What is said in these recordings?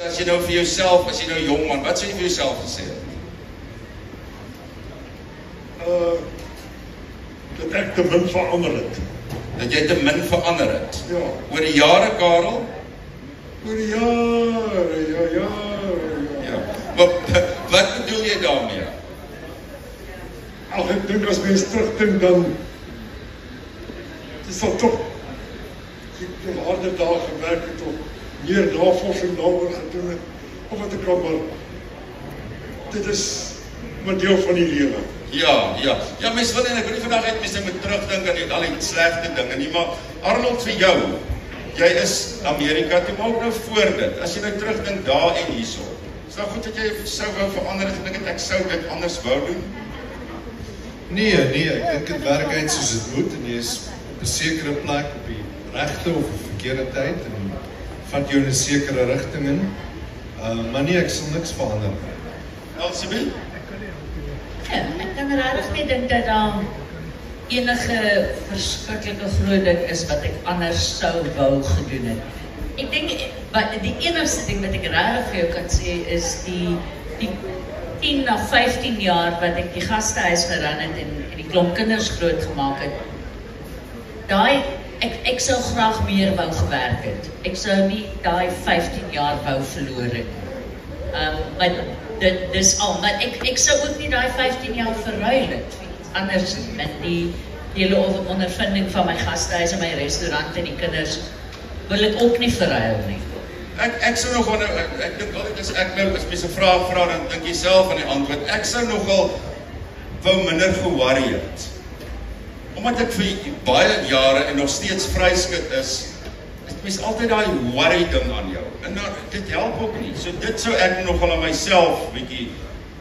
As jy nou vir jouself, as jy nou jong man, wat sê jy vir jouself gesê? Dat ek te min verander het. Dat jy te min verander het? Ja. Oor die jare, Karel? Oor die jare, ja. Wat bedoel jy daarmee? Ag, ek dink as mens terugdink dan is dat toch ek harde dae gewerk het of meer navorsing daaroor gedoen het, of wat ek kan, maar dit is maar deel van die lewe. Ja, mens wil en ek wil nie vandag uit mens moet terugdink aan al die slegte dinge nie, maar Arnold, vir jou, jy is Amerika toe, maar ook nou voor dit, as jy nou terugdink daar en hierso, is dat goed dat jy sou wou verander het, gedink het ek sou dit anders wou doen? Nee, ek dink het werk uit soos het moet, en jy is op 'n sekere plek op die regte of verkeerde tyd, en vat jou in 'n sekere rigting in, maar nee, ek sal niks verander. Elsabie? Ja, ek kan regtig nie dink dat daar enige verskriklike groot ding is wat ek anders sou wou gedoen het. Ek dink, die enigste ding wat ek regtig vir jou kan sê is die 10 na 15 jaar wat ek die gastehuis geran het en die klomp kinders groot gemaak het. Ek sou graag meer wou gewerk het. Ek sou nie daai 15 jaar wou verloor het. Maar dis al, maar ek sou ook nie daai 15 jaar verruil het vir iets anders met die hele ondervinding van my gastehuis en my restaurant en die kinders wil ek ook nie verruil nie. Ek sou nogal, ek dink altyd as ek nou as mens 'n vraag vra, dan dink jy self aan die antwoord. Ek sou nogal wou minder geworry het. Omdat ek vir baie jare en nog steeds vryskut is mens altyd daai worry ding aan jou. En nou, dit help ook nie. So dit sou ek nogal aan myself, bietjie,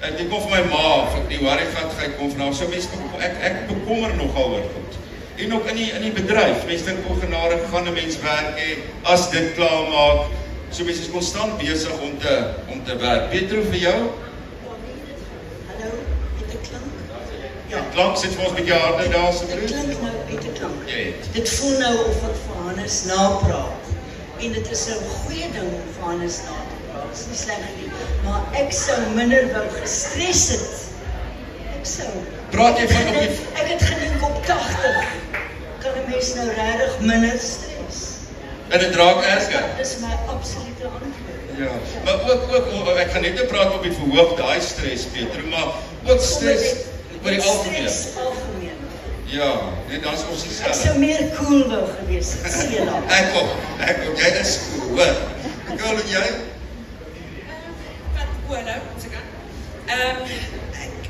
ek kom vir my ma, of ek die worry gat kom vanaf, so mens, ek bekommer nogal oor goed. En ook in die bedryf, mens dink hoe genade gaan 'n mens werk hê, as dit klaar maak, so mens is konstant besig om te werk. Petro, vir jou? Hallo, het ek klank? Ja, klank sit vir ons 'n bietjie harder daar asseblief. Dit klink nou het ek klank. Ja, het. Dit voel nou of ek vir Hannes napraat. En dit is 'n goeie ding om vir Hannes na te praat. Dit is nie sleg nie, maar ek sou minder wou gestres het. Ek sou. Praat jy van op die... Ek het gedink op 80. Kan 'n mens nou regtig minder stres? En dit raak erger. Dit is my absolute antwoord. Ja, maar ook, ek gaan net nou praat op die verhoog, daai stres, Petro, maar ook stres oor die algemeen. Stres algemeen. Ja, net dan is ons Ek dieselfde. sou meer cool wou gewees het, Sela. Ek ook, jy is cool, hoor. Nicole, en jy? Wat nou, as ek kan.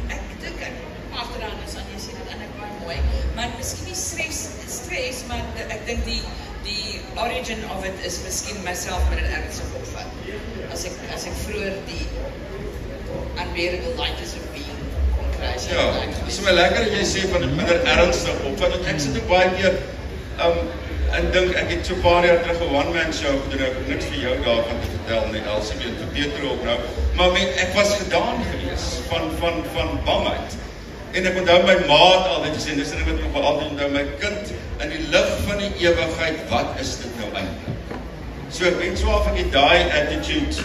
Ek dink ek agteraan is aan jy sê dit eintlik baie mooi, maar miskien nie stres, maar ek dink die origin of it is miskien myself met 'n ernstig opvat. As ek vroeër die unbearable lightness of being kon kry. Ja, dit is my lekker dat jy sê van dit minder ernstig opvat, want ek sit ook baie keer en dink ek het so 'n paar jaar terug 'n one-man show gedoen, ek het niks vir jou daarvan te vertel nie, Elsabie en vir Petro ook nou, maar ek was gedaan gewees van bangheid. En ek onthou my ma het altyd gesê, dis wat ek nog altyd onthou, my kind, in die lig van die ewigheid, wat is dit nou eintlik? So ek weet so of ek daai attitude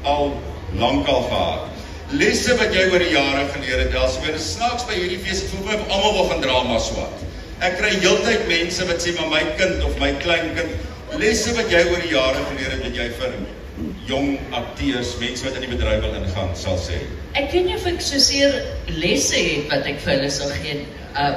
al lankal gehad. Lesse wat jy oor die jare geleer het, Elsabie, is snaaks by hierdie fees, ek voel my of almal wil gaan drama swat. Ek kry heeltyd mense wat sê, maar my kind of my kleinkind, lesse wat jy oor die jare geleer het, wat jy vir jong akteurs, mense wat in die bedryf wil ingaan, sal sê. Ek weet nie of ek soseer lesse het wat ek vir hulle sal gee,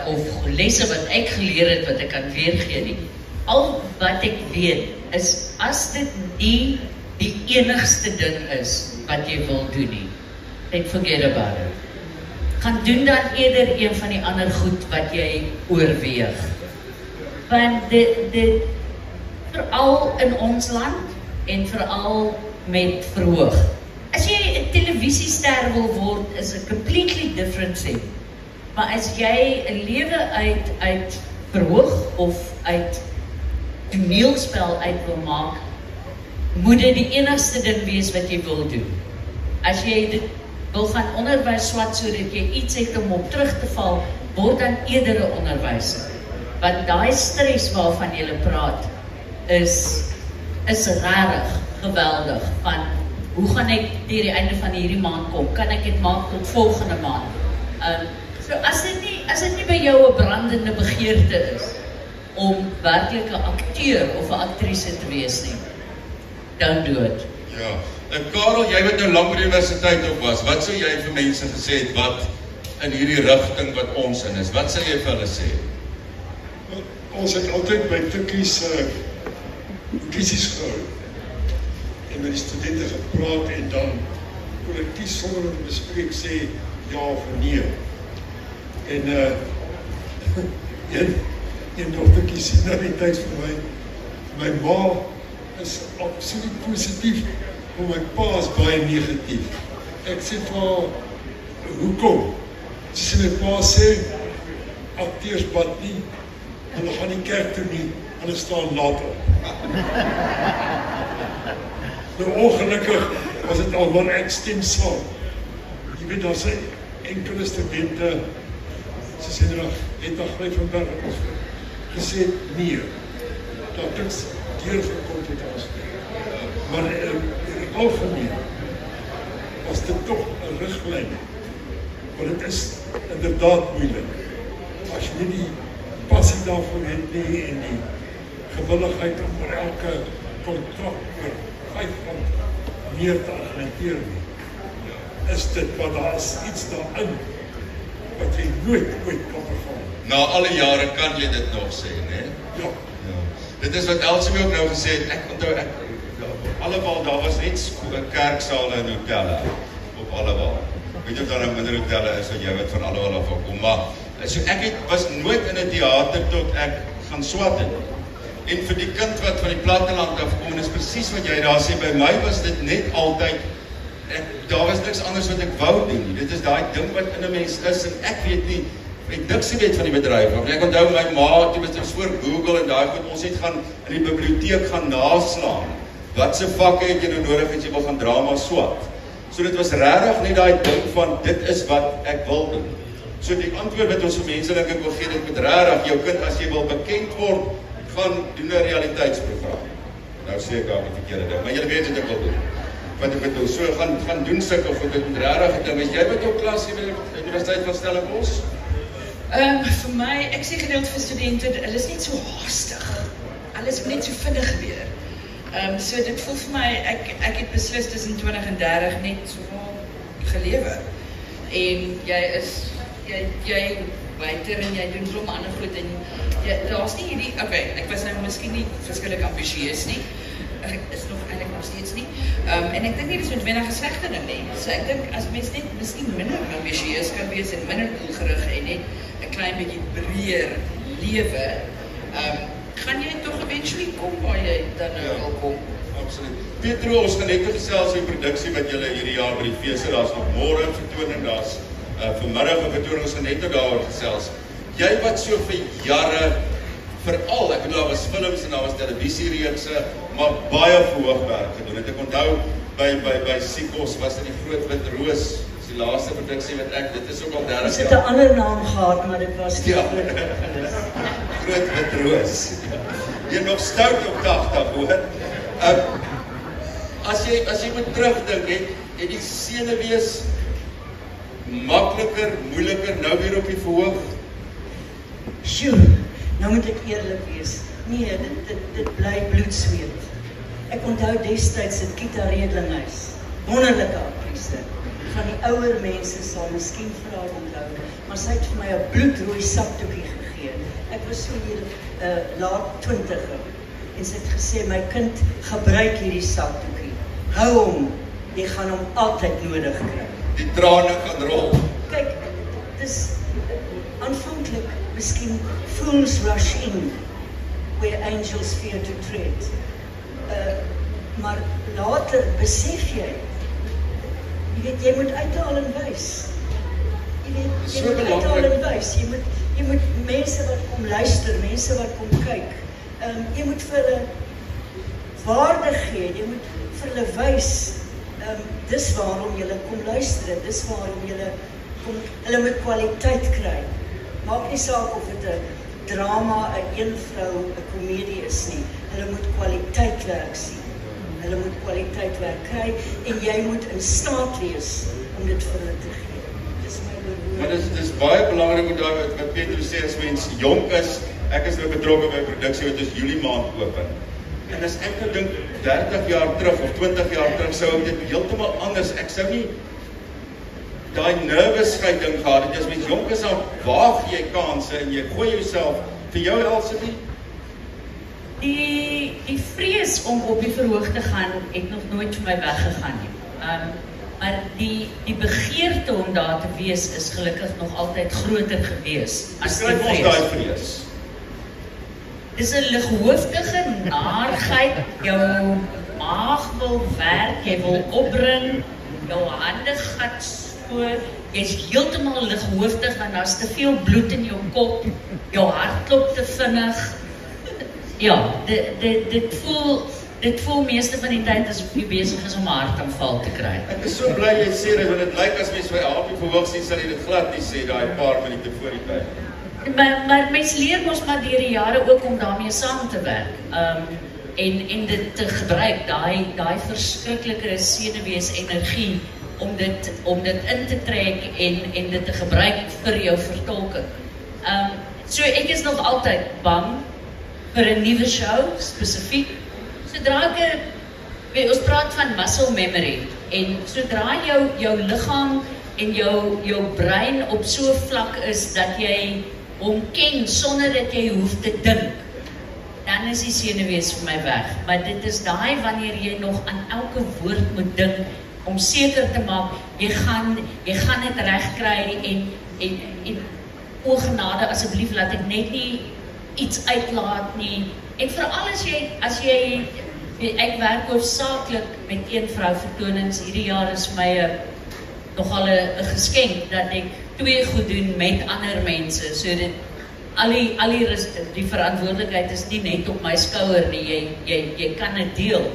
of lesse wat ek geleer het wat ek kan weergee nie. Al wat ek weet is, as dit nie die enigste ding is wat jy wil doen nie, then forget about it. Gaan doen dan eerder een van die ander goed wat jy oorweeg. Want dit veral in ons land en veral met verhoog. As jy 'n televisiester wil word, is 'n completely different thing. Maar as jy 'n lewe uit verhoog of uit toneelspel uit wil maak, moet dit die enigste ding wees wat jy wil doen. As jy dit wil gaan onderwys swat sodat jy iets het om op terug te val, word dan eerder 'n onderwyser. Want daai stres waarvan jy praat is regtig geweldig van hoe gaan ek deur die einde van hierdie maand kom? Kan ek dit maak tot volgende maand? So as dit nie by jou 'n brandende begeerte is om werklik 'n akteur of 'n aktrise te wees nie, don't do it. Ja. En Karel, jy wat nou lank by die universiteit op was, wat sou jy vir mense gesê het wat in hierdie rigting wat ons in is? Wat sou jy vir hulle sê? Ons het altyd by Tikkies kiezies gehou. En met die studente gepraat en dan kollektief sonder om te bespreek sê ja of nee. En een dogtertjie sê na die tyd vir my ma is absoluut positief, maar my pa is baie negatief. Ek sê vir haar, hoekom? Sy sê my pa sê, akteurs bad nie, hulle gaan nie kerk toe nie, hulle staan laat op. Nou ongelukkig was dit al maar ek stem saam. Jy weet, daar sy enkele studente, sy sê het nog gelijk van Berg gesê, nee, dat dit deurgekom het ons. Maar in die algemeen was dit toch een riglijn. Want het is inderdaad moeilijk. As jy nie die passie daarvan het nie en die gewilligheid om vir elke contract vir 5 rand meer te argumenteer nie, is dit, want daar is iets daarin wat jy nooit kan vergaan. Na alle jare kan jy dit nog sê, né? Ja. Dit is wat Elsie ook nou gesê het, ek onthou, Allewal, daar was net kerksale en hotelle op Allewal. Weet jy of daar nou minder hotelle is, wat jy wat van Allewal af kom, maar so ek was nooit in 'n teater tot ek gaan swat het. En vir die kind wat van die platteland afkom, en is presies wat jy daar sê, by my was dit net altyd, daar was niks anders wat ek wou doen. Dit is daai ding wat in 'n mens is, en ek weet nie, ek niks weet van die bedryf. Ek onthou my ma, toe was voor Google en daai goed, ons het gaan in die biblioteek gaan naslaan. Wat se vakke het jy nou nodig as jy wil gaan drama swat? So dit was regtig net daai ding van, dit is wat ek wil doen. So die antwoord wat ons vir mense dink ek wil gee, dit moet regtig jou kind, as jy wil bekend word, gaan doen 'n realiteitsprogram. Nou sê ek daar die verkeerde ding, maar jy weet wat ek wil doen. Wat ek bedoel, so gaan doen sulke goed, dit moet regtig ding. Is jy met jou klas hier by die Universiteit van Stellenbosch? Vir my, ek sê gedeelte vir studente, hulle is net so haastig. Alles moet net so vinnig gebeur. So dit voel vir my, ek het beslis tussen 20 en 30 net so gelewe. En jy buiter en jy doen klomp ander goed en daar's nie hierdie, ek was nou miskien nie verskillik ambisieus nie. Ek is nog eintlik nog steeds nie. En ek dink nie dis noodwendig 'n slegte ding nie. So ek dink as mens net miskien minder ambisieus kan wees en minder doelgerig en net 'n klein bietjie breër lewe, gaan jy tog eventually kom waar jy dan wil kom. Absoluut. Petro, ons gaan net gesels oor die produksie wat julle hierdie jaar by die fees het. Daar's nog môre 'n vertoning, daar's vanmiddag 'n vertoning, ons gaan net daaroor gesels. Jy wat so vir jare, veral, ek bedoel, daar was films en daar was televisiereekse, maar baie verhoogwerk gedoen het. Ek onthou by Sikos was dit die Groot Wit Roos, die laaste produksie wat dit is ook al 30 jaar. Ons het 'n ander naam gehad, maar dit was die Groot Wit Roos. Jy nog stout op 80, hoor. As jy moet terugdink, het die senuwees makliker, moeiliker, nou weer op die verhoog? Sjoe, nou moet ek eerlik wees. Nee, dit bly bloedsweet. Ek onthou destyds het Kita Redlinghuis, wonderlike aktrise, van die ouer mense sal miskien vir haar onthou, maar sy het vir my 'n bloedrooi sakdoekie gegee. Ek was so hier laat 20er, en sy het gesê, my kind, gebruik hierdie sakdoekie. Hou hom, jy gaan hom altyd nodig kry. Die trane gaan rol. Kyk, dis aanvanklik miskien fools rush in where angels fear to tread. Maar later besef jy weet, jy moet uithaal en wys. Jy moet uithaal en wys. Jy moet mense wat kom luister, mense wat kom kyk, jy moet vir hulle waarde gee, jy moet vir hulle wys, dis waarom julle kom luister, dis waarom hulle moet kwaliteit kry. Maak nie saak of dit 'n drama, 'n een vrou, 'n komedie is nie. Hulle moet kwaliteit werk sien. hulle moet kwaliteitwerk kry en jy moet in staat wees om dit vir hulle te gee. Dis my oorhoor. Maar dis baie belangrik om daai wat Pedro sê, as mens jonk is, ek is nou betrokke by 'n produksie wat ons Julie maand open. En as ek nou dink 30 jaar terug of 20 jaar terug sou ek dit heeltemal anders. Ek sou nie daai nervousheid ding gehad het. As mens jonk is, dan waag jy kansse en jy gooi jouself vir jou Elsie. Die vrees om op die verhoog te gaan het nog nooit vir my weggegaan nie. Maar die begeerte om daar te wees is gelukkig nog altyd groter gewees as die Beskryf ons vrees. daai vrees. Dis 'n lighoofdige naarheid, jou maag wil werk, jy wil opbring, jou hande gaan spoor, jy's heeltemal lighoofdig want daar's te veel bloed in jou kop, jou hart klop te vinnig. Ja, dit voel meeste van die tyd asof jy besig is om 'n hartaanval te kry. Ek is so bly jy sê dit, want dit lyk as mens by Alpie verhoog sien, sal jy dit glad nie sê daai paar minute voor die tyd. Maar mens leer mos maar deur die jare ook om daarmee saam te werk. En dit te gebruik, daai verskriklike senuwees-energie om dit in te trek en dit te gebruik vir jou vertolking. So ek is nog altyd bang vir 'n nuwe show spesifiek. Sodra ons praat van muscle memory en sodra jou liggaam en jou brein op so 'n vlak is dat jy hom ken sonder dat jy hoef te dink, dan is die senuwees vir my weg. Maar dit is daai wanneer jy nog aan elke woord moet dink om seker te maak jy gaan dit reg kry en o genade asseblief laat ek net nie iets uitlaat nie. En veral as jy ek werk hoofsaaklik met een vrou vertonings. Hierdie jaar is vir my nogal 'n geskenk dat ek 2 goed doen met ander mense. So dit die verantwoordelikheid is nie net op my skouer nie. Jy kan dit deel.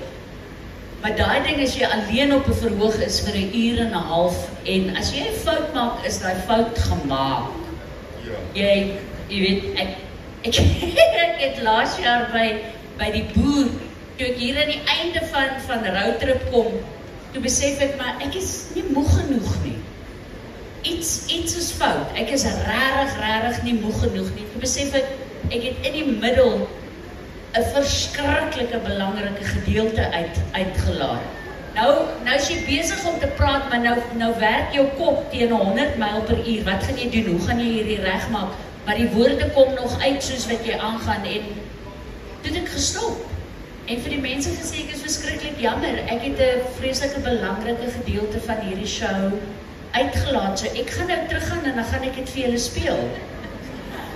Maar daai ding as jy alleen op 'n verhoog is vir 'n uur en 'n half en as jy 'n fout maak, is daai fout gemaak. Ja. Jy weet ek het laas jaar by die boer, toe ek hier aan die einde van roadtrip kom, toe besef ek maar ek is nie moeg genoeg nie. Iets is fout. Ek is regtig nie moeg genoeg nie. Toe besef ek het in die middel 'n verskriklike belangrike gedeelte uitgelaat. Nou is jy besig om te praat, maar nou werk jou kop teen 100 myl per uur. Wat gaan jy doen? Hoe gaan jy hierdie regmaak? Maar die woorde kom nog uit soos wat jy aangaan en toe het ek gestop. En vir die mense gesê ek is verskriklik jammer. Ek het 'n vreeslike belangrike gedeelte van hierdie show uitgelaat. So ek gaan nou teruggaan en dan gaan ek dit vir julle speel.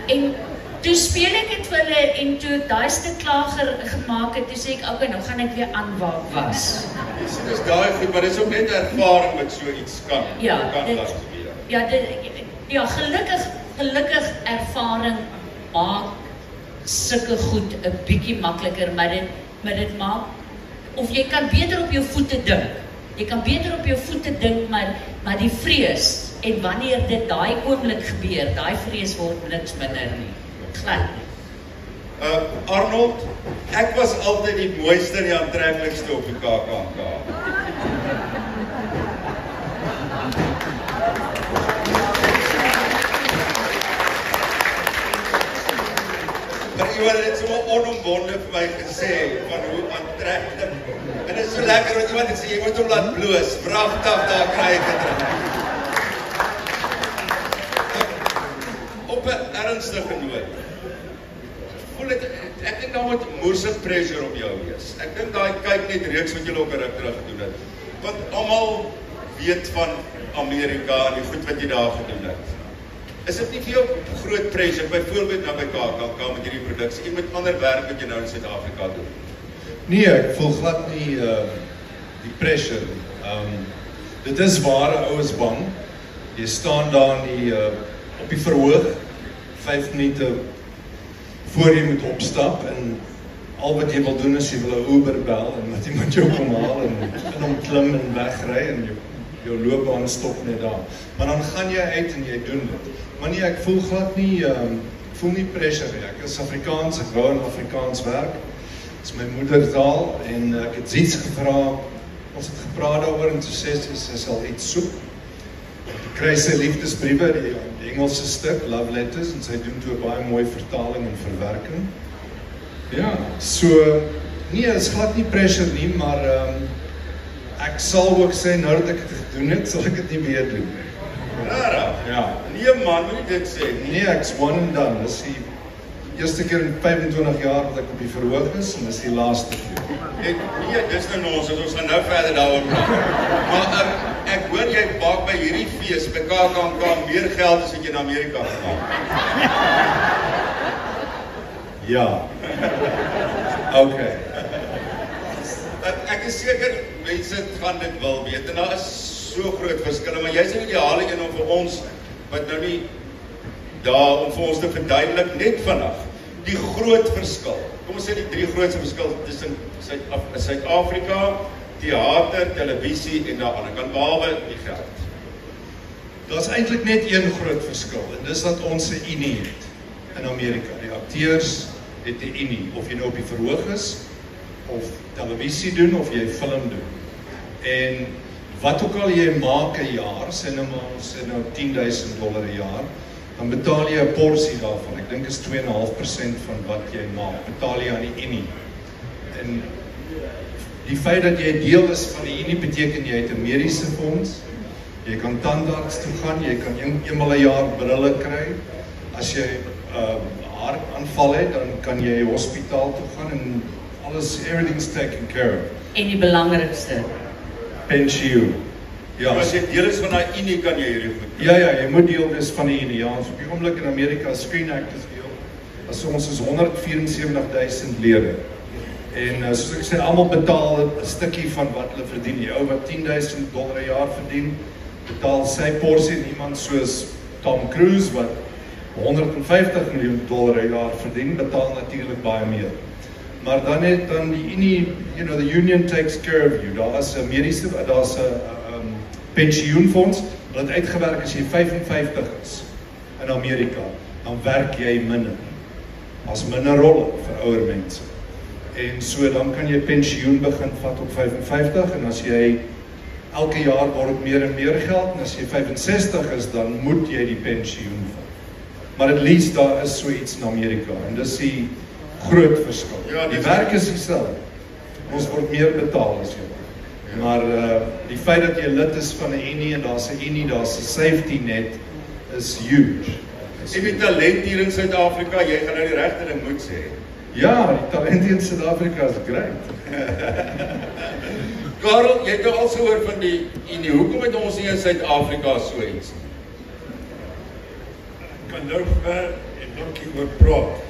En toe speel ek dit vir hulle en toe ek daai stuk klaar gemaak het, toe sê ek okay, nou gaan ek weer aan waar ek was. Dis daai goed, maar dis ook net ervaring met so iets kan. Ja, kan laat gebeur. Ja, gelukkig ervaring maak sulke goed 'n bietjie makliker, maar dit maak of jy kan beter op jou voete dink. Jy kan beter op jou voete dink, maar die vrees en wanneer dit daai oomblik gebeur, daai vrees word niks minder nie. Glad nie. Arnold, ek was altyd die mooiste en die aantreklikste op die KAKNK. Maar iemand het sommer onomwonde vir my gesê van hoe aantreklik. En dit is so lekker want iemand het sê jy moet hom laat bloos. Pragtig, daar kry ek dit terug. Op 'n ernstige noot. Ek dink daar moet moersig pressure op jou wees. Ek dink daai kyk net reeks wat julle op 'n ruk terug gedoen het. Want almal weet van Amerika en die goed wat jy daar gedoen het. Is dit nie vir jou groot pressure, byvoorbeeld nou by KAKNK met hierdie produksie, en met ander werk wat jy nou in Suid-Afrika doen? Nee, ek voel glad nie die pressure. Dit is waar, ouens bang. Jy staan daar op die verhoog, 5 minute voor jy moet opstap en al wat jy wil doen is jy wil 'n Uber bel en dat iemand jou kom haal en hom klim en wegry en jou loopbaan stop net daar. Maar dan gaan jy uit en jy doen dit. Maar nee, ek voel glad nie, voel nie pressure nie. Ek is Afrikaans, ek wou in Afrikaans werk. is my moedertaal en ek het iets gevra, ons het gepraat daaroor en toe sê sy sal iets soek. Ek kry sy liefdesbriewe, die Engelse stuk, Love Letters, en sy doen toe 'n baie mooi vertaling en verwerking. Ja, so, nee, is glad nie pressure nie, maar ek sal ook sê, nou dat ek het gedoen het, sal ek het nie weer doen. Rara. Ja. Nee man, moet jy dit sê nie. Nee, ek's one and done. Dis die eerste keer in 25 jaar wat ek op die verhoog is, en dis die laaste keer. Nee, dis nou nonsens, ons gaan nou verder daaroor praat. Maar ek hoor jy maak by hierdie fees by KAKNK meer geld as wat jy in Amerika gemaak. Ja. Okay. Ek is seker mense gaan dit wil weet en daar is so groot verskille, maar jy is die ideale een om vir ons wat nou nie daar om vir ons te verduidelik net vanaf die groot verskil. Kom ons sê die 3 grootste verskil tussen Suid-Afrika, theater, televisie en daar ander kant behalwe die geld. Daar's eintlik net een groot verskil en dis dat ons 'n unie het in Amerika. Die akteurs het 'n unie, of jy nou op die verhoog is of televisie doen of jy film doen. En wat ook al jy maak 'n jaar, sê nou maar ons sê nou $10,000 'n jaar, dan betaal jy 'n porsie daarvan. Ek dink is 2,5% van wat jy maak, betaal jy aan die unie. En die feit dat jy deel is van die unie beteken jy het 'n mediese fonds. Jy kan tandarts toe gaan, jy kan eenmal 'n jaar brille kry. As jy hartaanval het, dan kan jy hospitaal toe gaan en alles, everything's taken care of. En die belangrikste, Pensioen. Ja. As jy deel is van daai unie kan jy hierdie goed doen. Ja, jy moet deel wees van die unie. Ja, ons op die oomblik in Amerika Screen Actors Guild. As ons is 174,000 lede. En soos ek sê, almal betaal 'n stukkie van wat hulle verdien. Die ou wat $10,000 'n jaar verdien, betaal sy porsie, en iemand soos Tom Cruise wat $150 miljoen 'n jaar verdien, betaal natuurlik baie meer. Maar dan het dan die unie, you know, the union takes care of you. Daar is 'n mediese, daar's 'n pensioenfonds wat uitgewerk as jy 55 is in Amerika, dan werk jy minder. As minder rolle vir ouer mense. En so dan kan jy pensioen begin vat op 55 en as jy elke jaar word meer en meer geld en as jy 65 is dan moet jy die pensioen vat. Maar at least daar is so iets in Amerika en dis die groot verskil. Ja, die werk is dieselfde. Ons word meer betaal as jy. Maar die feit dat jy lid is van 'n unie en daar's 'n unie, daar's 'n safety net is huge. En die talent hier in Suid-Afrika, jy gaan nou die regte ding moet sê. Ja, die talent hier in Suid-Afrika is great. Karel, jy het nou al so hoor van die unie. Hoekom het ons nie in Suid-Afrika so iets? Ek kan nou ver en dankie oor praat.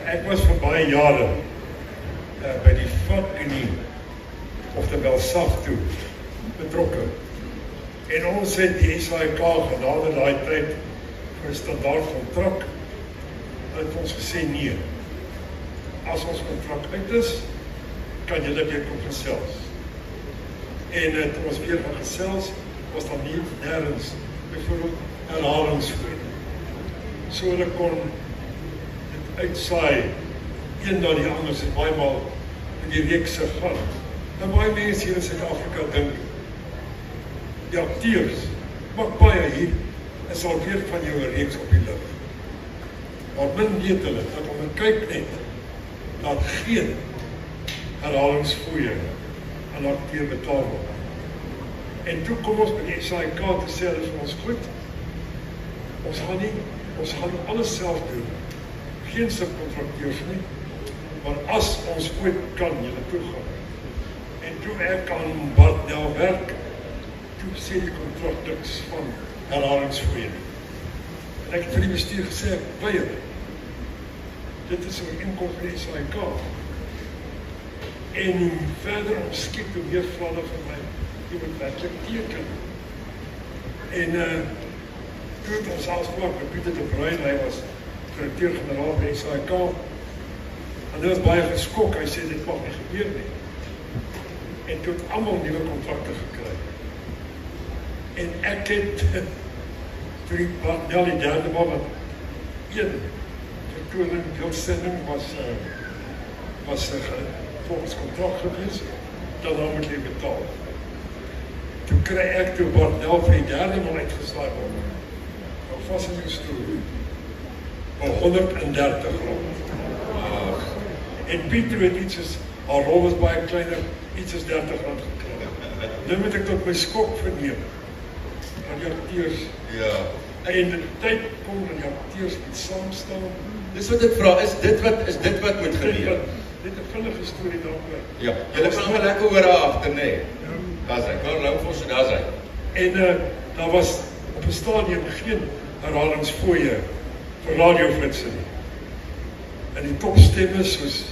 Ek was vir baie jare by die vakunie, oftewel SAFTU, betrokke. En ons het die SAIK genader daai tyd vir 'n standaard kontrak, het ons gesê nee. As ons kontrak uit is, kan julle weer kom gesels. En toe ons weer gaan gesels, was daar nie nêrens byvoorbeeld herhalingsgoed. So hulle kon dit uitsaai, een na die ander, het baie maal in die reekse gaan. En baie mense hier in Suid-Afrika dink, die akteurs, maak baie hier, is alweer van jou 'n reeks op die lug. Maar min weet hulle, dat om een kyk net, dat geen herhalingsfooie aan acteur betaal word. En toe kom ons by die SAIK te sê, dit is vir ons goed, ons gaan alles self doen, geen subcontracteurs nie, maar as ons ooit kan, julle toegaan. En toe ek aan Bartnel werk, toe sê die kontrak niks van herhalingsfooie. En ek het vir die bestuur gesê, ek weier. Dit is 'n inkomste van die SAIK. En hoe verder ons skiet, hoe meer vra hulle van my, jy moet werklik teken. En toe het ons afspraak met Pieter de Bruin, hy was direkteur-generaal by SAIK, en hy was baie geskok, hy sê dit mag nie gebeur nie. En toe het almal nuwe kontrakte gekry. En ek het, toe die Bartnel die derde man, wat een vertoning, beeldsending was was volgens contract geweest, dan moet jy betaal. Toen kry ek toe Barnel vir die derde maal uitgeslaai word. Nou vast in die stoel. Voor 130 rond. En Pieter het iets as, haar rol was baie kleiner, iets as 30 rond gekry. Nou moet ek tot my skok verneem. Van die acteurs. Ja. En die tyd kom dat die acteurs moet saamstaan. Dis wat ek vraag, is dit wat moet gebeur? Dit 'n vinnige storie daaroor. Ja, julle kan maar lekker hoor daar agter, nee. Daar's hy, Karl Loufos, daar's hy. En daar was op 'n stadium geen herhalingsfooie vir radioflitse nie. En die topstemme soos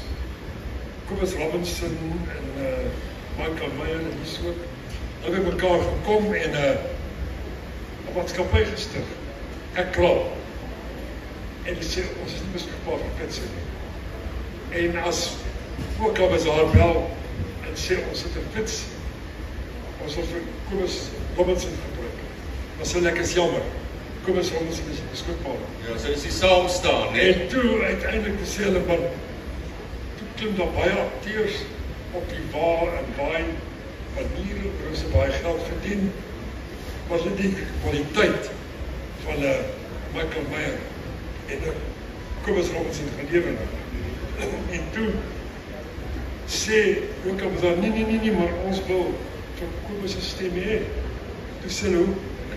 Kobus Robinson en Michael Meyer en die soort, hulle het mekaar gekom en 'n maatskappy gestig. Ek klaar. En die sê, ons is nie beskikbaar vir flitse nie. En as Voorkabers haar bel en sê, ons het 'n flits, ons wil vir Kobus Robinson gebruik. Maar sê ek is jammer, Kobus Robinson is nie beskikbaar. Ja, so is die saam staan, né? En toe uiteindelik sê hulle, maar toe klim daar baie acteurs op die waar en baie maniere, waar ze baie geld verdien, was dit die kwaliteit van Michael Meyer en Kobus Robinson gelewe. En toe sê Voorkabers daar, nee, maar ons wil vir Kobus se stem hê. Toe sê hulle,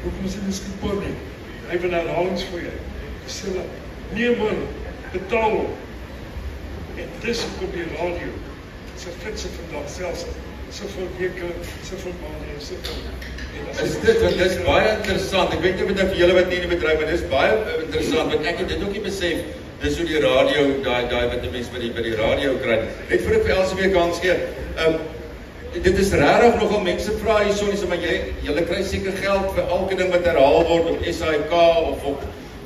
hoekom is dit beskikbaar nie? Hy wil herhalingsfooie. Toe sê hulle, nee man, betaal hom. En dis op die radio, sy flitse vandag selfs, soveel weke, soveel maande en soveel. Is dit, want dit is baie interessant, ek weet nie met julle wat nie in die bedryf, maar dit is baie interessant, want ek het dit ook nie besef, dis hoe die radio, daai wat die mens by die radio kry. Net voor ek vir Elsie weer kans gee, dit is rarig nogal mense vra hier so, maar julle kry seker geld vir elke ding wat herhaal word op SAIK of op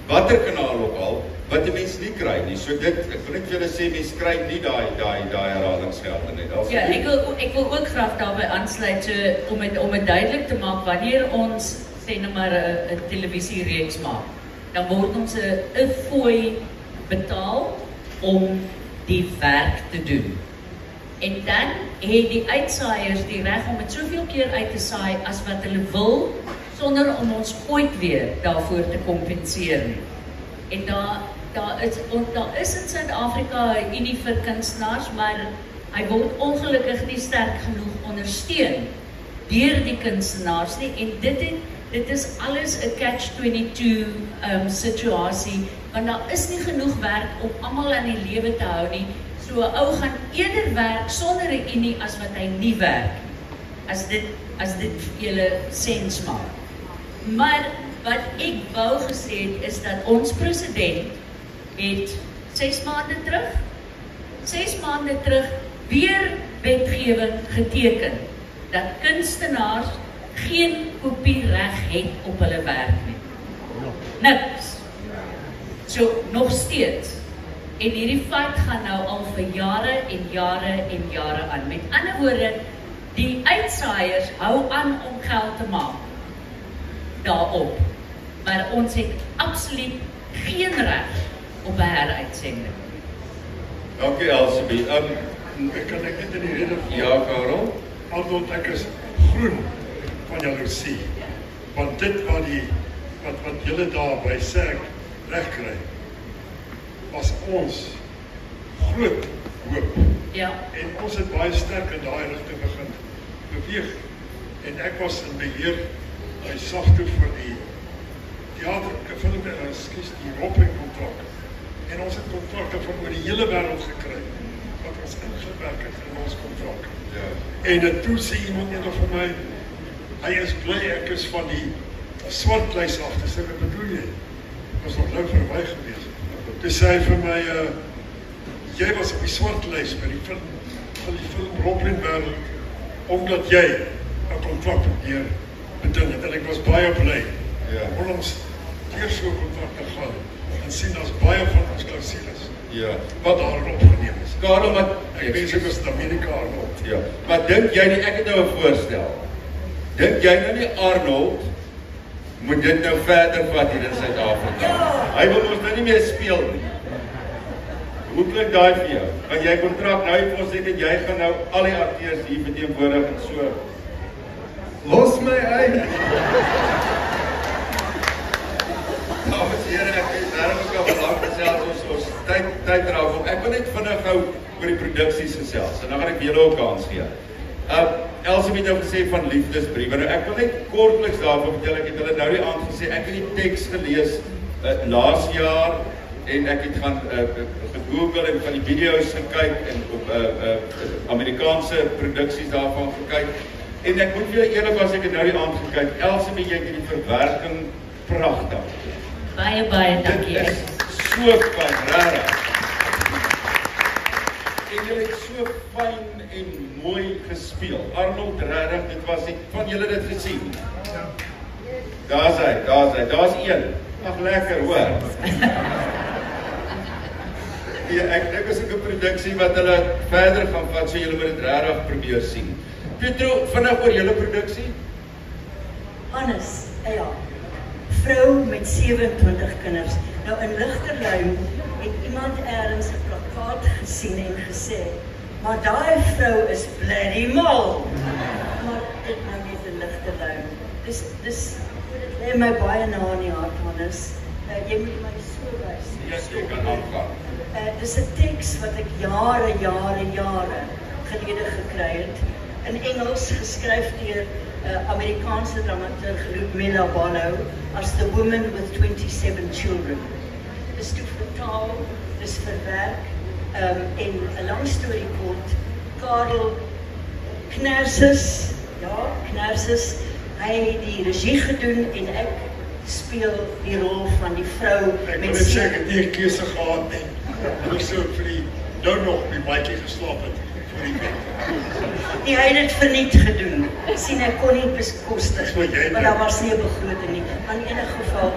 watter kanaal ook al, wat die mens nie kry nie. So dit, ek wil net vir julle sê, mens kry nie daai herhalingsgeld nie. Ja, ek wil ook graag daarbij aansluit, om het duidelik te maak, wanneer ons, sê nou maar, 'n televisiereeks maak, dan word ons 'n fooi betaal om die werk te doen. En dan het die uitsaaiers die reg om het soveel keer uit te saai as wat hulle wil, sonder om ons ooit weer daarvoor te kompenseer nie. En daar is in Suid-Afrika 'n unie vir kunstenaars, maar hy word ongelukkig nie sterk genoeg ondersteun deur die kunstenaars nie, en dit is alles 'n catch-22 situasie, want daar is nie genoeg werk om almal aan die lewe te hou nie. So 'n ou gaan eerder werk sonder 'n unie as wat hy nie werk, as dit vir julle sens maak. Maar wat ek wou gesê het, is dat ons president het 6 maande terug weer wetgewing geteken dat kunstenaars geen kopiereg het op hulle werk nie. Niks. So nog steeds. En hierdie feit gaan nou al vir jare en jare aan. Met ander woorde, die uitsaaiers hou aan om geld te maak daarop. Maar ons het absoluut geen reg op 'n heruitsending. Dankie Elsie. Kan ek dit in die rede van? Ja, Karel. Altyd ek is groen van jaloesie. Want dit wat julle daar by SAG regkry, was ons groot hoop. Ja. En ons het baie sterk in daai rigting begin beweeg. En ek was in beheer by SAFTO vir die die Ropping kontrak. En ons het kontrakte van oor die hele wêreld gekry, wat ons ingewerk het in ons kontrak. Ja. En toe sê iemand eendag vir my, hy is bly ek is van die swartlys af. Dis ek bedoel jy? Ek was nog nou verby gewees. Toe sê hy vir my, jy was op die swartlys by die film Ropping wêreld, omdat jy 'n kontrak probeer beding het. En ek was baie bly. Ja. Ons deur so 'n kontrak te gaan en sien as baie van ons klausules Ja. wat daar opgeneem is. Karel, maar Ek wens ek was in Amerika Arnold. Ja. Maar dink jy nie, ek het nou 'n voorstel. Dink jy nou nie Arnold moet dit nou verder vat hier in Suid-Afrika? Hy wil ons nou nie meer speel nie. Hoe klink daai vir jou? Want jy kontrak nou het ons sê dat jy gaan nou al die akteurs hier verteenwoordig en so. Los my uit. Dames en here, ek is daarom ook al belang gesels ons tyd raak op. Ek wil net vinnig gou oor die produksies gesels en dan gaan ek vir julle ook kans gee. Elsie het nou gesê van liefdesbriewe. Nou ek wil net kortliks daarvan vertel. Ek het hulle nou die aand gesê ek het die teks gelees laas jaar en ek het gaan gegoogel en van die video's gekyk en op Amerikaanse produksies daarvan gekyk. En ek moet vir julle eerlik was ek het nou die aand gekyk. Elsie, jy het die verwerking pragtig. Baie dankie. Dit is so fyn, regtig. En julle het so fyn en mooi gespeel. Arnold, regtig, dit was ek van julle dit gesien. Daar's hy, daar's een. Ag lekker, hoor. Ja, ek dink as ek 'n produksie wat hulle verder gaan vat, so julle moet dit regtig probeer sien. Pietro, vinnig oor julle produksie? Hannes, ja. Vrou met 27 kinders. Nou in Ligterluim het iemand ergens 'n plakkaat gesien en gesê, maar daai vrou is bloody mal. Maar dit nou net in Ligterluim. Dis dit lê my baie na in die hart, Hannes. Jy moet my so wys. Ja, jy kan aanvang. Dis 'n teks wat ek jare gelede gekry het. In Engels geskryf deur Amerikaanse dramaturg Ludmilla Barlow as The Woman with 27 Children. Dis toe vertaal, dis verwerk in 'n lang storie kort. Karel Knerses, hy het die regie gedoen en ek speel die rol van die vrou Ek met wil net sê ek het nie 'n keuse gehad nie. Ek so vir die nou nog op die baadjie geslaap het voor die bed. Nee, hy het dit verniet gedoen. Sien, ek kon nie bekostig, Dis wat jy maar doen. daar was nie 'n begroting nie. Maar in enige geval,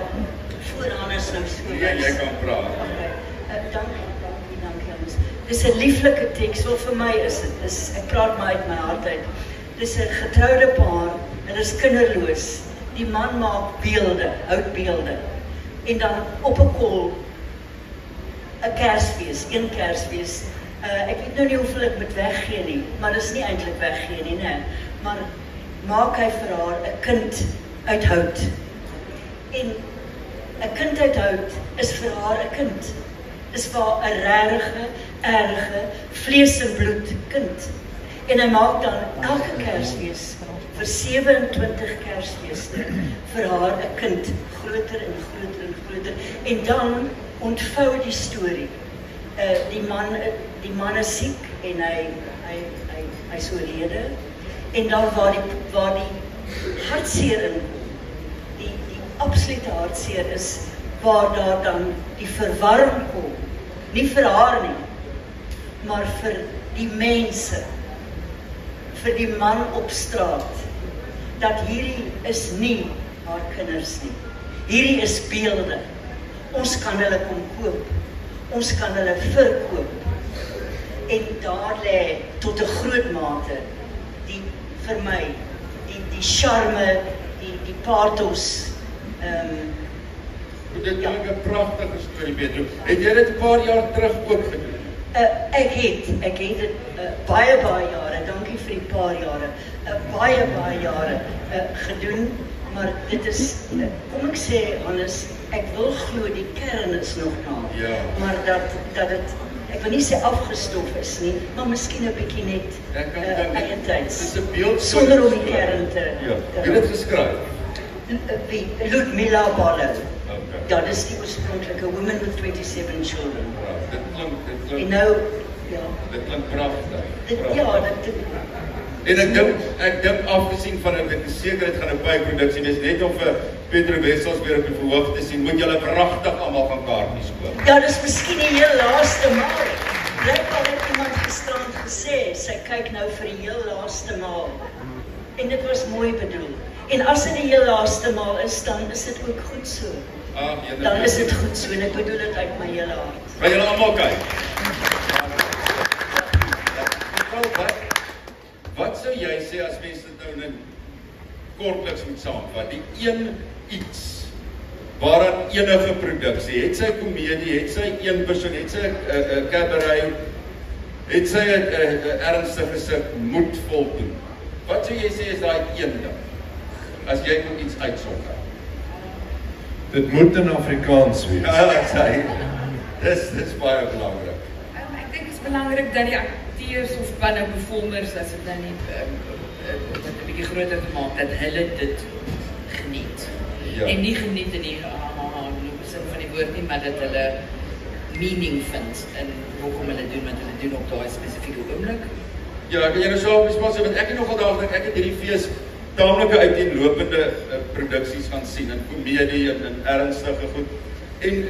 voor Hannes nou so Ja, jy kan praat. Okay. Dankie Hannes. Dis 'n lieflike teks, wel vir my is dit. Ek praat maar uit my hart uit. Dis 'n getroude paar, hulle is kinderloos. Die man maak beelde, houtbeelde. En dan op 'n kol 'n Kersfees, een Kersfees. Ek weet nou nie hoeveel ek moet weggee nie, maar dis nie eintlik weggee nie, né? Maar maak hy vir haar 'n kind uit hout. En 'n kind uit hout is vir haar 'n kind. Is vir haar 'n regte, erge, vlees en bloed kind. En hy maak dan elke Kersfees vir 27 Kersfeeste vir haar 'n kind, groter en groter en groter. En dan ontvou die storie. Die man is siek en hy is oorlede. En dan waar die hartseer in, die absolute hartseer is, waar daar dan die verwarring kom. Nie vir haar nie, maar vir die mense, vir die man op straat, dat hierdie is nie haar kinders nie. Hierdie is beelde. Ons kan hulle kom koop. Ons kan hulle verkoop. En daar lê tot 'n groot mate vir my die charme, die pathos. Dit is 'n pragtige storie, Pietro. Het jy dit 'n paar jaar terug ook gedoen? Ek het dit baie jare, dankie vir die paar jare, baie jare gedoen, maar dit is, kom ek sê, Hannes, ek wil glo die kern is nog daar, Ja. maar dat dit, ek wil nie sê afgestof is nie, maar miskien 'n bietjie net eietyds, Dis 'n beeld sonder om die kern te... Ja, wie het dit geskryf? Ludmilla Barlow. Okay. Ja, dis die oorspronklike Woman with 27 Children. Ja, dit En klink nou, ja, dit klink pragtig. dit En ek dink afgesien van dit is seker dit gaan 'n byproduksie wees net om vir Pietro Wessels weer op die verhoog te sien. Moet julle pragtig almal gaan kaartjies koop. Ja, dis miskien die heel laaste maal. Blykbaar het iemand gisterand gesê, sy kyk nou vir die heel laaste maal. En dit was mooi bedoel. En as dit die heel laaste maal is, dan is dit ook goed so. Dan is dit goed so en ek bedoel dit uit my hele hart. Gaan julle almal kyk. Wat sou jy sê as mense dit nou net kortliks moet saamvat? Die een iets waaraan enige produksie, het sy komedie, het sy een persoon, het sy cabaret, het sy 'n ernstige stuk moet voldoen. Wat sou jy sê is daai een ding, as jy moet iets uitsonder? Dit moet in Afrikaans wees. Ja, dis baie belangrik. Ek dink dit is belangrik dat die akteurs of performers, as dit nou nie wat 'n bietjie groter te maak, dat hulle dit geniet. Ja. En nie geniet in die sin van die woord nie, maar dat hulle meaning vind in hoekom hulle doen wat hulle doen op daai spesifieke oomblik. Ja, ek kan jy nou so op spesifiek, want ek het nogal daar gedink, ek het hierdie fees taamlike uiteenlopende produksies gaan sien, in komedie en ernstige goed. En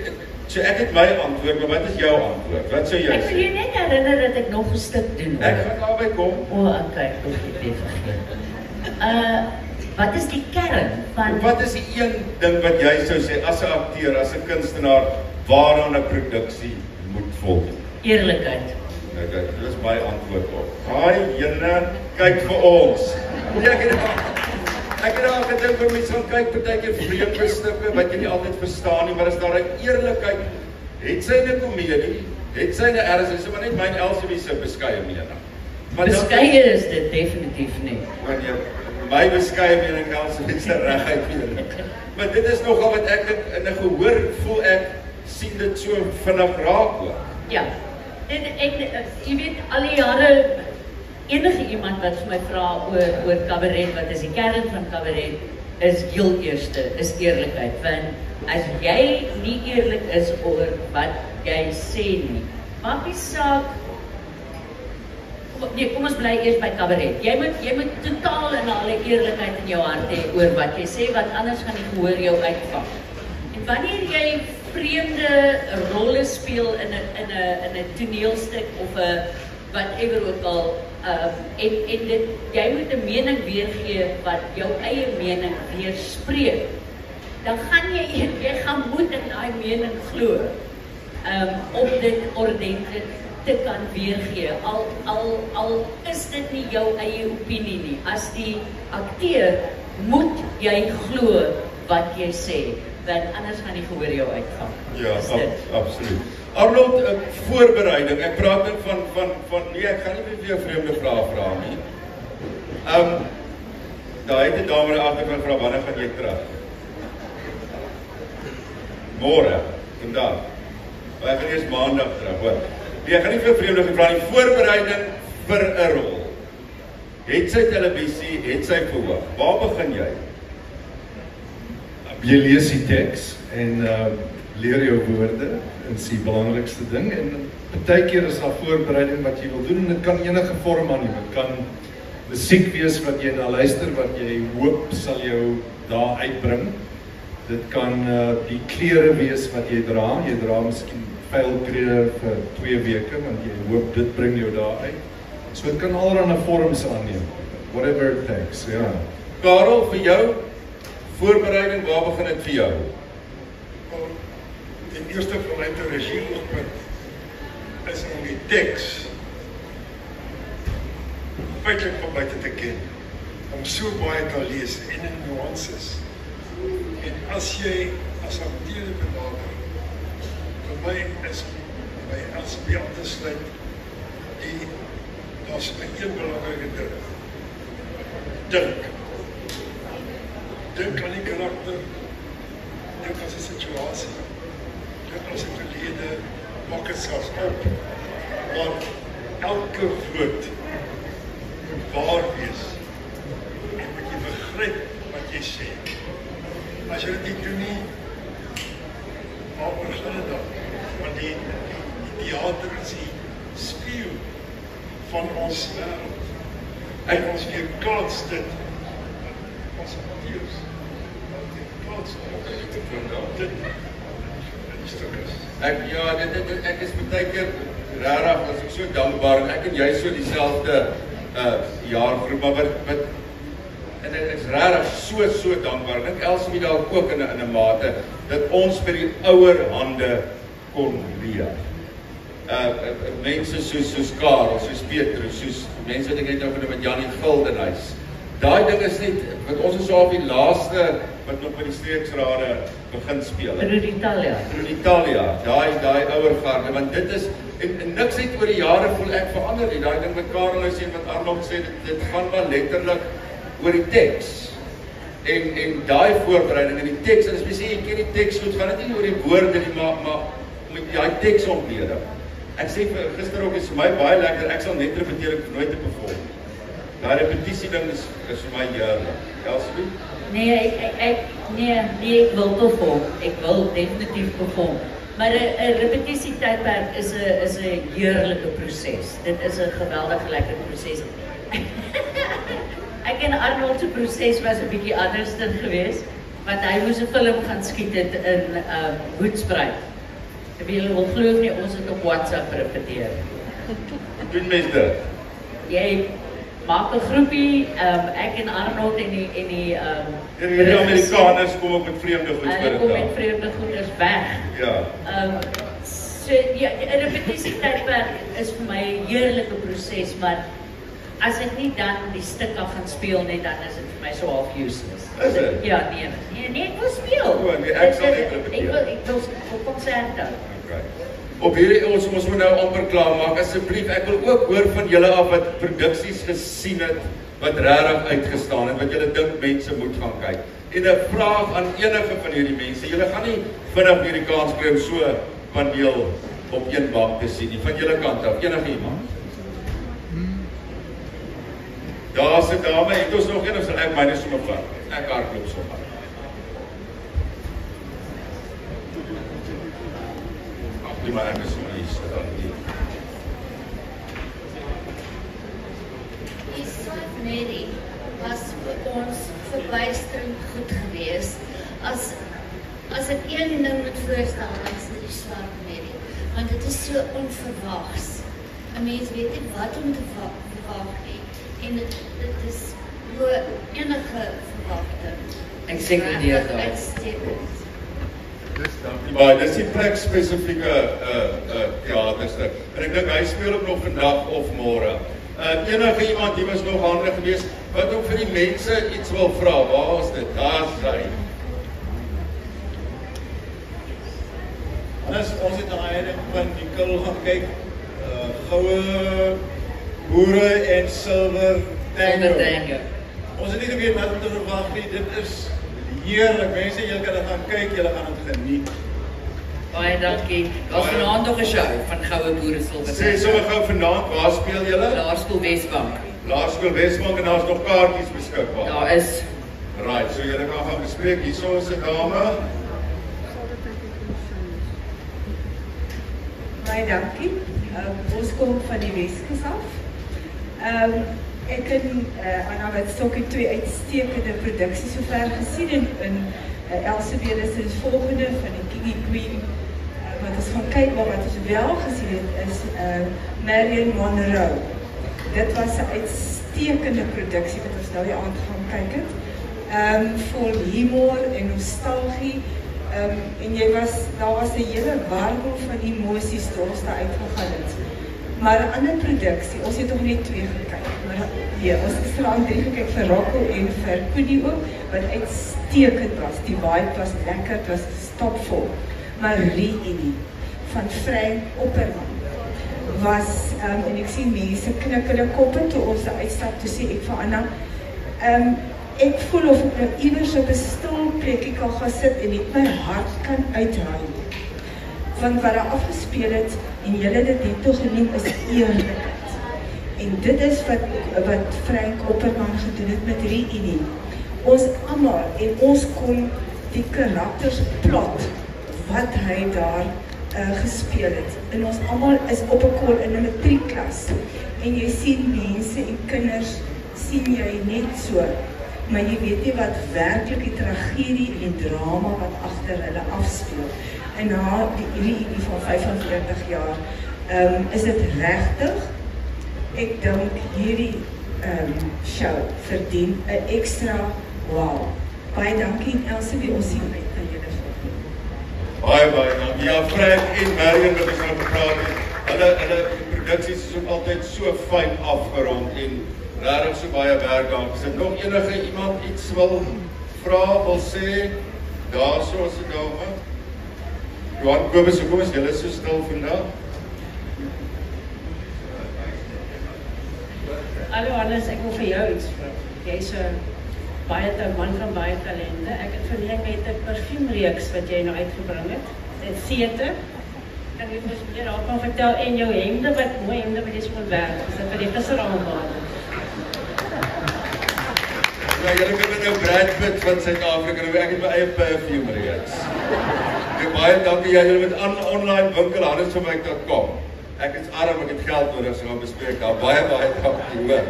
so ek het my antwoord, maar wat is jou antwoord? Wat sou jy Ek wil sê? jou net herinner dat ek nog 'n stuk doen. Ek gaan daarby kom. Okay, ek het vergeet. Wat is die kern van Wat is die een ding wat jy sou sê as 'n akteur, as 'n kunstenaar, waaraan 'n produksie moet voldoen? eerlikheid? Okay, dit is my antwoord op. Haai jene, kyk vir ons. Ja, ek het al gedink vir mense gaan kyk partykeer vreemde stukke wat jy nie altyd verstaan nie, maar as daar 'n eerlikheid, het sy 'n komedie, het sy 'n ernstige, so maar net my Elsie se beskeie mening. Maar dan- Beskeie is dit definitief nie. wanneer my beskeie mening is reguit eerlik. Maar dit is nogal wat ek dink in 'n gehoor voel ek sien dit so vinnig raak ook. Ja. En jy weet al die jare enige iemand wat vir my vra oor cabaret, wat is die kern van cabaret, is heel eerste is eerlikheid. Want as jy nie eerlik is oor wat jy sê nie, maak nie saak. Nee, kom ons bly eers by cabaret. Jy moet totaal en alle eerlikheid in jou hart hê oor wat jy sê, want anders gaan die gehoor jou uitvang. En wanneer jy vreemde rolle speel in 'n toneelstuk of 'n whatever ook al, en jy moet 'n mening weergee wat jou eie mening weerspreek, dan gaan jy gaan moet in daai mening glo, om dit ordentlik te kan weergee, al is dit nie jou eie opinie nie. As die akteur moet jy glo wat jy sê, want anders gaan die gehoor jou uitvang. Ja, Is dit? absoluut. Arnold, voorbereiding. Ek praat net van nee, ek gaan nie vir jou vreemde vrae vra nie. Daar het 'n dame daar agter van vra wanneer gaan jy terug? Môre, vandag. Maar ek gaan eers maandag terug, hoor. Nee, ek gaan nie vir jou vreemde vra nie. Voorbereiding vir 'n rol. Het sy televisie, het sy verhoog. Waar begin jy? Jy lees die teks en leer jou woorde, is die belangrikste ding. En partykeer is daar voorbereiding wat jy wil doen en dit kan enige vorm aanneem. Dit kan musiek wees wat jy na luister, wat jy hoop sal jou daar uitbring. Dit kan die klere wees wat jy dra. Jy dra miskien vuilklere vir 2 weke want jy hoop dit bring jou daar uit. So dit kan allerlei vorms aanneem. Whatever it takes, ja. Karel, vir jou voorbereiding, waar begin dit vir jou? Ten eerste vanuit 'n regieoogpunt is om die teks feitlik van buite te ken, om so baie te lees en in nuances. En as jy as akteur benader, vir my is by LCB aan te sluit, daar's 'n een belangrike ding. Dink aan die karakter, dink aan sy situasie, dink aan sy verlede, maak dit selfs op. Maar elke woord moet waar wees en moet jy begryp wat jy sê. As jy dit nie doen nie, waaroor gaan dit dan? Want die theater is die spieël van ons wêreld. En ons weerkaats dit ons akteurs. Dit stuk is. Ek is baie keer regtig as ek so dankbaar en ek en jy so dieselfde jaargroep, maar wat en ek is regtig so dankbaar. Ek dink Elsie dalk ook in 'n mate dat ons by die ouer hande kon leer. Mense soos Karel, soos Petrus, soos mense wat ek net nou genoem met Janie Gildenhuys, daai ding is net, want ons is so op die laaste, wat nog by die streeksrade begin speel. Ruditalia, daai ouer garde, want dit is, en niks het oor die jare voel ek verander nie, daai ding met Carolus en wat Arnold sê, dit gaan maar letterlik oor die teks. En daai voorbereiding in die teks, en as jy sê, jy ken die teks goed, gaan dit nie oor die woorde nie, maar met die teks ontlede. Ek sê gister ook, is vir my baie lekker, ek sal net repeteer, ek nooit te perform. Daai repetisie ding is vir my heerlik. Elsie? Nee, ek wil perform. Ek wil definitief perform. Maar 'n repetisietydperk is 'n heerlike proses. Dit is 'n geweldige lekker proses. Ek en Arnold se proses was 'n bietjie anderster geweest, want hy moes 'n film gaan skiet het in Hoedspruit. Julle wil glo nie, ons het op WhatsApp repeteer. Doen mens dit? Jy maak 'n groepie, ek en Arnold en die die Amerikaners kom ook met vreemde goeders. Hulle kom met vreemde goeders weg. Ja. So ja, 'n repetisietydperk is vir my 'n heerlike proses, maar as ek nie dan die stuk af gaan speel net, dan is dit vir my so half useless. Is dit? Ja, nee, ek wil speel. Nee, ek sal net repeteer. Ek wil op konserte. Okay. Op hierdie ons moet nou amper klaar maak. Asseblief, ek wil ook hoor van julle af wat produksies gesien het wat regtig uitgestaan het, wat julle dink mense moet gaan kyk. En 'n vraag aan enige van hierdie mense. Julle gaan nie vinnig hierdie kans kry om so paneel op een bank te sien nie, van julle kant af, enige iemand. Daar's 'n dame, het ons nog een of sal ek myne sommer vat? Ek hardloop sommer. Die maar ek is sommer hier staan hier. Die Swart Mary was vir ons verbuisterend goed geweest. As ek een ding moet voorstel, dan is dit die Swart Mary. Want dit is so onverwags. 'n Mens weet nie wat om te verwag nie. En dit is bo enige verwagting. Ek sekondeer daai. Uitstekend. Maar dis die plek spesifieke teaterstuk. En ek dink hy speel ook nog vandag of môre. Enige iemand die was nog handig geweest wat ook vir die mense iets wil vra. Waar is dit? Daar's hy. Ons het daai van die kul gaan kyk. Goue boere en silwer tango. Ons het nie geweet wat om te verwag nie. Dit is heerlik. Mense, julle kan dit gaan kyk, julle gaan dit geniet. Baie dankie. Daar's vanaand nog 'n show van Goue Boere Silwer. Sê sommer gou vanaand, waar speel julle? Laerskool Wesbank. Laerskool Wesbank en daar's nog kaartjies beskikbaar. Daar is. Right, so julle kan gaan bespreek. Hierso is 'n dame. Baie dankie. Ons kom van die Weskus af. Ek en Anna wat Stokkie 2 uitstekende produksies sover gesien en Elsebeth is die volgende van die Kingy Queen. Wat ons gaan kyk, maar wat ons wel gesien het is Marilyn Monroe. Dit was 'n uitstekende produksie wat ons nou die aand gaan kyk het. Vol humor en nostalgie. En daar was 'n hele warboel van emosies toe ons daar uitgegaan het. Maar 'n ander produksie, ons het nog net 2 gekyk. Maar ja, ons het gisterand 3 gekyk vir Rocco en vir Koenie ook, wat uitstekend was. Die vibe was lekker, het was stopvol. Maar Reunie van Frank Opperman was, en ek sien mense knik hulle koppe toe ons daar uitstap, toe sê ek vir Anna, ek voel of ek nou iewers op 'n stil plekkie kan gaan sit en net my hart kan uithaal. Want wat daar afgespeel het, en julle dit net toe genoem, is eerlikheid. En dit is wat Frank Opperman gedoen het met Reunie. Ons almal, en ons kon die karakters plot, wat hy daar gespeel het. En ons almal is op 'n kool in 'n matriekklas. En jy sien mense en kinders, sien jy net so. Maar jy weet nie wat werklik die tragedie en die drama wat agter hulle afspeel. En na die Reunie van 45 jaar, is dit regtig, ek dink hierdie show verdien 'n ekstra wow. Baie dankie en Elsebeth, ons sien uit na julle volgende. Baie dankie. Ja, Frank en Marion wat ons nou gepraat het, hulle produksies is ook altyd so fyn afgerond en regtig so baie werk aan. Is dit nog enige iemand iets wil vra, wil sê? Daarso as dit daar. Johan Kobus, hoekom is julle so stil vandag? Hallo Hannes, ek wil vir jou iets vra. Jy's 'n man van baie talente. Ek het verleng met 'n parfuumreeks wat jy nou uitgebring het. Dit Sete. Kan jy vir ons meer daarvan vertel en jou hemde wat mooi hemde wat jy so ontwerp. Is dit vir die visseralbaan? Ja, julle kan met nou Brad Pitt van Suid-Afrika, ek het my eie perfume reeks. Baie dankie, julle met online winkel, hannesvanwyk.com. Ek is arm, ek het geld nodig, so gaan bespreek daar. Baie dankie, hoor.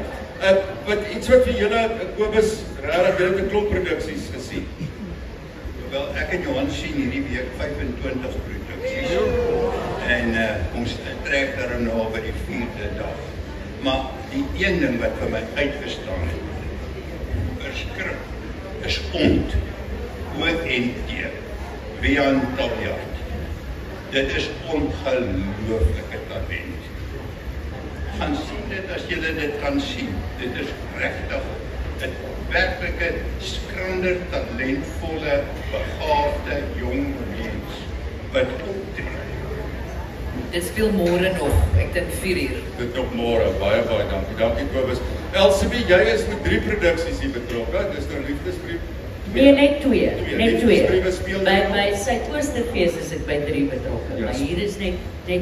Wat iets wat vir julle, Kobus, regtig, julle het 'n klomp produksies gesien. Wel, ek en Johan sien hierdie week 25 produksies. En ons trek daarom nou al by die 4de dag. Maar die een ding wat vir my uitgestaan het, is ont. O-N-T. Wian Taljaard. Dit is ongelooflike talent. Gaan sien dit as julle dit kan sien. Dit is regtig 'n werklike skrander, talentvolle, begaafde jong mens wat optree. Dit speel môre nog, ek dink 4uur. Dit nog môre, baie dankie. Dankie Kobus. Elsabie, jy is met 3 produksies hier betrokke. Dis nou Liefdesbrief. Nee, net 2. Net 2. By Suidoosterfees is ek by 3 betrokke, maar hier is net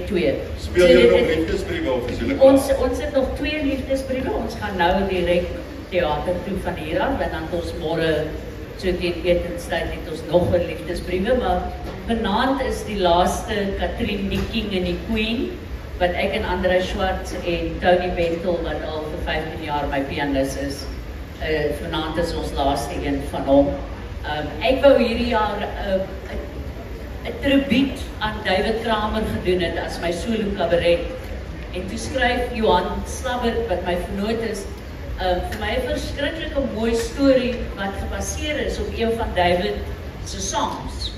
2. Speel jy nog liefdesbriewe of is julle klaar? Ons het nog 2 liefdesbriewe. Ons gaan nou direk teater toe van hier af, en dan ons môre so teen etenstyd het ons nog 'n liefdesbriewe, maar vanaand is die laaste Katrien die King en die Queen, wat ek en Andrei Schwartz en Tony Bentel, wat al vir 15 jaar my pianis is. Vanaand is ons laaste een van hom. Ek wou hierdie jaar 'n tribuut aan David Kramer gedoen het as my solo kabaret. En toe skryf Johan Slabbert, wat my vernoot is, vir my 'n verskriklike mooi storie wat gebaseer is op een van David se songs.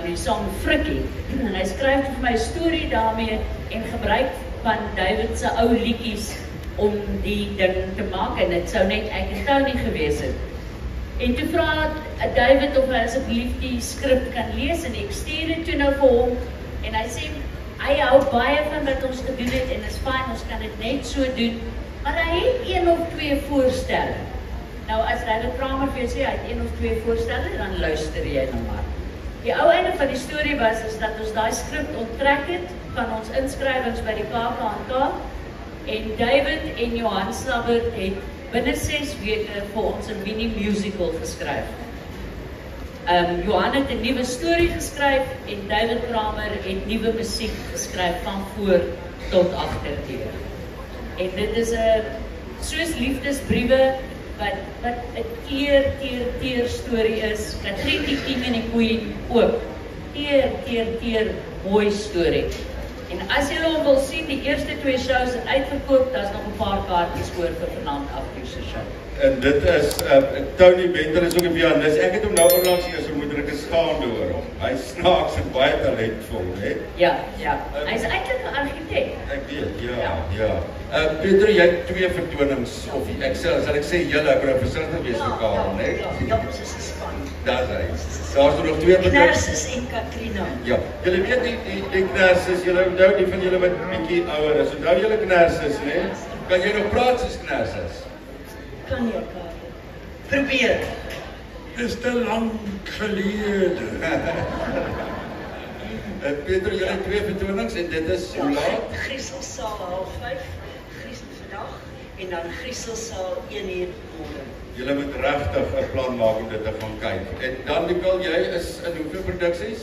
Die song Frikkie. En hy skryf vir my 'n storie daarmee en gebruik van David se ou liedjies om die ding te maak, en dit sou net ek en Tony gewees het. En toe vra David of hy asseblief die skrip kan lees, en ek stuur dit toe nou vir hom, en hy sê, hy hou baie van wat ons gedoen het, en is fyn, ons kan dit net so doen, maar hy het 1 of 2 voorstelle. Nou, as David Kramer vir jou sê, hy het 1 of 2 voorstelle, dan luister jy nou maar. Die ou einde van die storie was, is dat ons daai skrip onttrek het, van ons inskrywings by die KAK, en David en Johan Slabbert het binne 6 weke vir ons 'n mini musical geskryf. Johan het 'n nuwe storie geskryf en David Kramer het nuwe musiek geskryf van voor tot agterdeur. En dit is 'n soos liefdesbriewe wat 'n keer storie is. Katrien die King en die Queen ook. Keer mooi storie. En as julle hom wil sien, die eerste 2 shows het uitverkoop, daar's nog 'n paar kaartjies oor vir vanaand afdiese show. En dit is, Tony Bentel is ook 'n pianis. Ek het hom nou onlangs hier so moederlike skaande oor hom. Hy snaaks en baie talentvol, hè? Ja. Hy's eintlik 'n argitek. Ek weet, ja. Peter, jy het 2 vertonings, of ek sê julle, ek wil versigtig wees vir Karel, hè? Ja, ons is 'n span. Daar's hy. Daar's nog 2 produksies. Knersis en Katrina. Ja, julle weet die Knersis, julle onthou die van julle wat bietjie ouer is. Onthou julle Knersis, né? Kan jy nog praat soos Knersis? Kan jy, Karel? Probeer. Is te lang gelede. Peter, julle het 2 vertonings en dit is hoe laat? Grieselsaal 4:30, Griesel vandag, en dan Grieselsaal 1:00 môre. Julle moet regtig 'n plan maak om dit te gaan kyk. En dan Nicole, jy is in hoeveel produksies?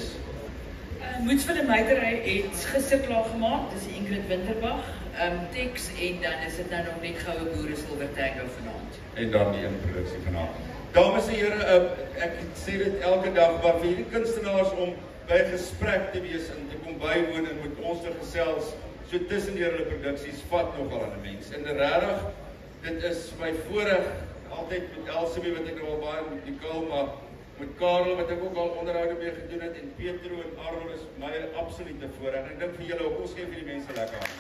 Moetsville Meitery het gister klaar gemaak, dis Ingrid Winterbach, teks, en dan is dit nou nog net Goue Boere Silver Tango vanaand. En dan die een produksie vanaand. Dames en here, ek sê dit elke dag, maar vir hierdie kunstenaars om by 'n gesprek te wees en te kom bywoon en met ons te gesels, so tussen hulle produksies, vat nogal aan 'n mens. En regtig, dit is my voorreg, altyd met Elsabie wat ek nou al baie met Nicole, maar met Karel wat ek ook al onderhoude mee gedoen het, en Petro en Arnold is my absolute voorreg. En ek dink vir julle ook, ons gee vir die mense lekker aan.